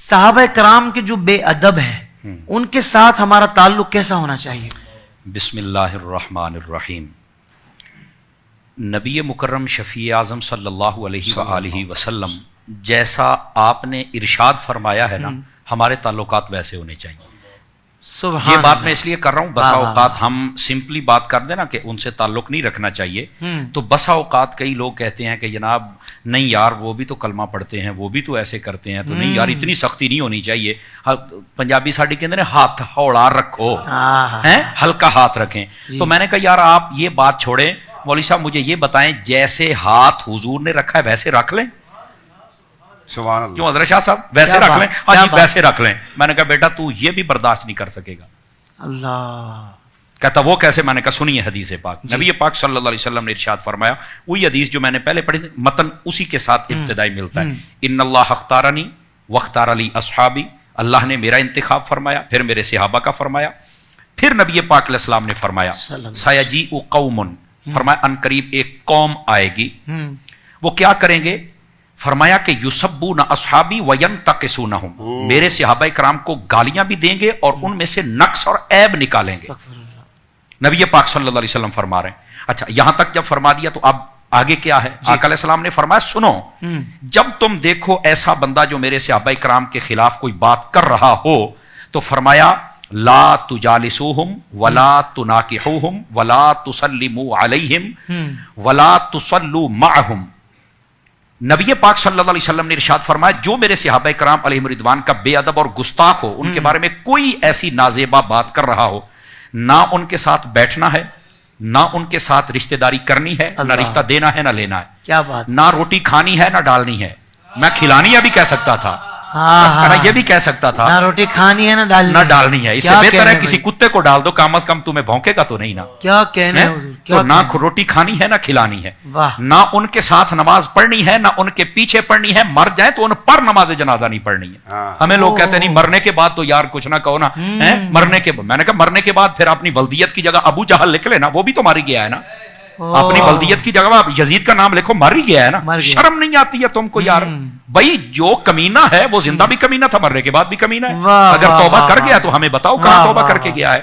صحابہ کرام کے جو بے ادب ہیں ان کے ساتھ ہمارا تعلق کیسا ہونا چاہیے؟ بسم اللہ الرحمن الرحیم۔ نبی مکرم شفیع اعظم صلی اللہ علیہ وآلہ وسلم جیسا آپ نے ارشاد فرمایا ہے نا، ہمارے تعلقات ویسے ہونے چاہیے۔ یہ بات میں اس لیے کر رہا ہوں، بسا اوقات ہم سمپلی بات کر دیں نا کہ ان سے تعلق نہیں رکھنا چاہیے، تو بسا اوقات کئی لوگ کہتے ہیں کہ جناب نہیں یار وہ بھی تو کلمہ پڑھتے ہیں، وہ بھی تو ایسے کرتے ہیں، تو نہیں یار اتنی سختی نہیں ہونی چاہیے۔ پنجابی ساڈی کہتے ہیں ہاتھ ہوڑا رکھو، ہلکا ہاتھ رکھیں۔ تو میں نے کہا یار آپ یہ بات چھوڑیں، مولوی صاحب مجھے یہ بتائیں جیسے ہاتھ حضور نے رکھا ہے ویسے رکھ لیں؟ کیوں حضرت شاہ صاحب ویسے رکھ لیں؟ ہاں جی ویسے رکھ لیں۔ میں نے کہا بیٹا تو یہ بھی برداشت نہیں کر سکے گا۔ اللہ کہتا وہ کیسے؟ میں نے کہا سنیے حدیث پاک، نبی پاک صلی اللہ علیہ وسلم نے ارشاد فرمایا، وہی حدیث جو میں نے پہلے پڑھی، متن اسی کے ساتھ ابتدائی ملتا ہے، ان اللہ اختارنی واختار لی اصحابی، اللہ نے میرا انتخاب فرمایا، پھر میرے صحابہ کا فرمایا، پھر نبی پاک علیہ السلام نے فرمایا سیجیء قوم، فرمایا ان قریب ایک قوم آئے گی، وہ کیا کریں گے؟ فرمایا کہ یسبون اصحابی وینتقصونہم، میرے صحابہ کرام کو گالیاں بھی دیں گے اور ان میں سے نقص اور عیب نکالیں گے۔ نبی پاک صلی اللہ علیہ وسلم فرما رہے ہیں۔ اچھا یہاں تک جب فرما دیا تو اب آگے کیا ہے؟ آقا علیہ السلام نے فرمایا سنو، جب تم دیکھو ایسا بندہ جو میرے صحابہ کرام کے خلاف کوئی بات کر رہا ہو تو فرمایا لا تجالسوہم ولا تناکحوہم ولا تسلموا علیہم ولا تصلوا معہم۔ نبی پاک صلی اللہ علیہ وسلم نے ارشاد فرمایا جو میرے صحابہ کرام علیہم رضوان کا بے ادب اور گستاخ ہو، ان کے بارے میں کوئی ایسی نازیبہ بات کر رہا ہو، نہ ان کے ساتھ بیٹھنا ہے، نہ ان کے ساتھ رشتہ داری کرنی ہے، نہ رشتہ دینا ہے نہ لینا ہے، کیا بات، نہ روٹی کھانی ہے نہ ڈالنی ہے۔ میں کھلانی ابھی کہہ سکتا تھا، یہ بھی کہہ سکتا تھا، نہ روٹی کھانی ہے نہ ڈالنی ہے۔ اس سے بہتر ہے کسی کتے کو ڈال دو، کم از کم تمہیں بھونکے گا تو نہیں نا۔ کیا کہنے تو نہ روٹی کھانی ہے نہ کھلانی ہے، نہ ان کے ساتھ نماز پڑھنی ہے نہ ان کے پیچھے پڑھنی ہے، مر جائیں تو ان پر نماز جنازہ نہیں پڑھنی ہے۔ ہمیں لوگ کہتے ہیں نہیں مرنے کے بعد تو یار کچھ نہ کہو نا، مرنے کے بعد، میں نے کہا مرنے کے بعد پھر اپنی ولدیت کی جگہ ابو جہل لکھ لینا، وہ بھی تو ماری گیا ہے نا، اپنی ولدیت کی جگہ یزید کا نام لکھو، مر ہی گیا ہے نا۔ شرم نہیں آتی ہے تم کو یار؟ بھائی جو کمینہ ہے وہ زندہ بھی کمینہ تھا، مرنے کے بعد بھی کمینہ ہے۔ اگر توبہ کر گیا تو ہمیں بتاؤ کہاں توبہ کر کے گیا ہے۔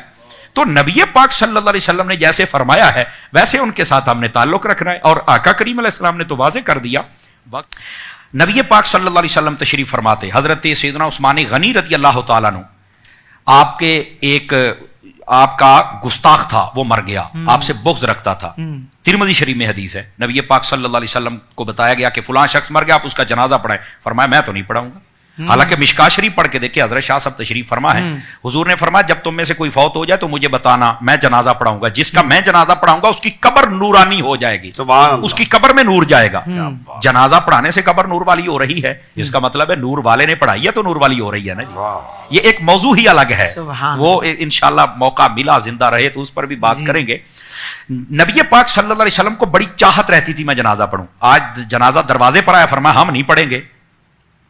تو نبی پاک صلی اللہ علیہ وسلم نے جیسے فرمایا ہے ویسے ان کے ساتھ ہم نے تعلق رکھنا ہے، اور آقا کریم علیہ السلام نے تو واضح کر دیا۔ نبی پاک صلی اللہ علیہ وسلم تشریف فرماتے، حضرت سیدنا عثمان غنی رضی اللہ تعالیٰ عنہ، آپ کے ایک آپ کا گستاخ تھا، وہ مر گیا، آپ سے بغض رکھتا تھا۔ ترمذی شریف میں حدیث ہے، نبی پاک صلی اللہ علیہ وسلم کو بتایا گیا کہ فلاں شخص مر گیا، آپ اس کا جنازہ پڑھائیں۔ فرمایا میں تو نہیں پڑھاؤں گا۔ حالانکہ مشکا شریف پڑھ کے دیکھیں، حضرت شاہ صاحب تشریف فرما ہے، حضور نے فرمایا جب تم میں سے کوئی فوت ہو جائے تو مجھے بتانا، میں جنازہ پڑھاؤں گا، جس کا میں جنازہ پڑھاؤں گا اس کی قبر نورانی ہو جائے گی، اس کی قبر میں نور جائے گا۔ جنازہ پڑھانے سے قبر نور والی ہو رہی ہے، اس کا مطلب ہے نور والے نے پڑھائی ہے تو نور والی ہو رہی ہے نا جی۔ یہ ایک موضوع ہی الگ ہے، وہ انشاءاللہ موقع ملا زندہ رہے تو اس پر بھی بات کریں گے۔ نبی پاک صلی اللہ علیہ وسلم کو بڑی چاہت رہتی تھی میں جنازہ پڑھوں، آج جنازہ دروازے پر آیا، فرمایا ہم نہیں پڑھیں گے۔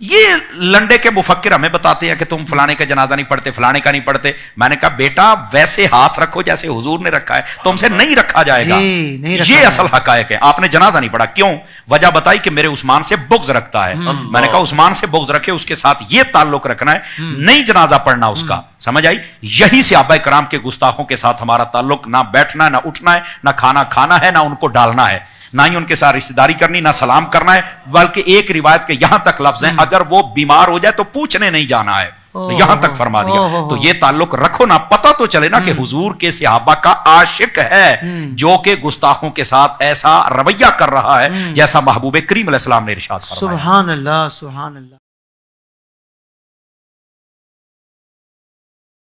یہ لنڈے کے مفکر ہمیں بتاتے ہیں کہ تم فلانے کا جنازہ نہیں پڑھتے، فلانے کا نہیں پڑھتے۔ میں نے کہا بیٹا ویسے ہاتھ رکھو جیسے حضور نے رکھا ہے، تم سے نہیں رکھا جائے گا، یہ اصل حقائق ہے۔ آپ نے جنازہ نہیں پڑھا، کیوں؟ وجہ بتائی کہ میرے عثمان سے بغض رکھتا ہے۔ میں نے کہا عثمان سے بغض رکھے، اس کے ساتھ یہ تعلق رکھنا ہے، نہیں جنازہ پڑھنا اس کا، سمجھ آئی؟ یہی صحابہ کرام کے گستاخوں کے ساتھ ہمارا تعلق، نہ بیٹھنا ہے نہ اٹھنا ہے، نہ کھانا کھانا ہے، نہ ان کو ڈالنا ہے، نہ ہی ان کے ساتھ رشتہ داری کرنی، نہ سلام کرنا ہے، بلکہ ایک روایت کے یہاں تک لفظ ہیں اگر وہ بیمار ہو جائے تو پوچھنے نہیں جانا ہے، یہاں تک فرما دیا۔ تو یہ تعلق رکھو نا، پتہ تو چلے نا کہ حضور کے صحابہ کا عاشق ہے جو کہ گستاخوں کے ساتھ ایسا رویہ کر رہا ہے جیسا محبوب کریم علیہ السلام نے ارشاد فرمایا۔ سبحان اللہ، سبحان اللہ۔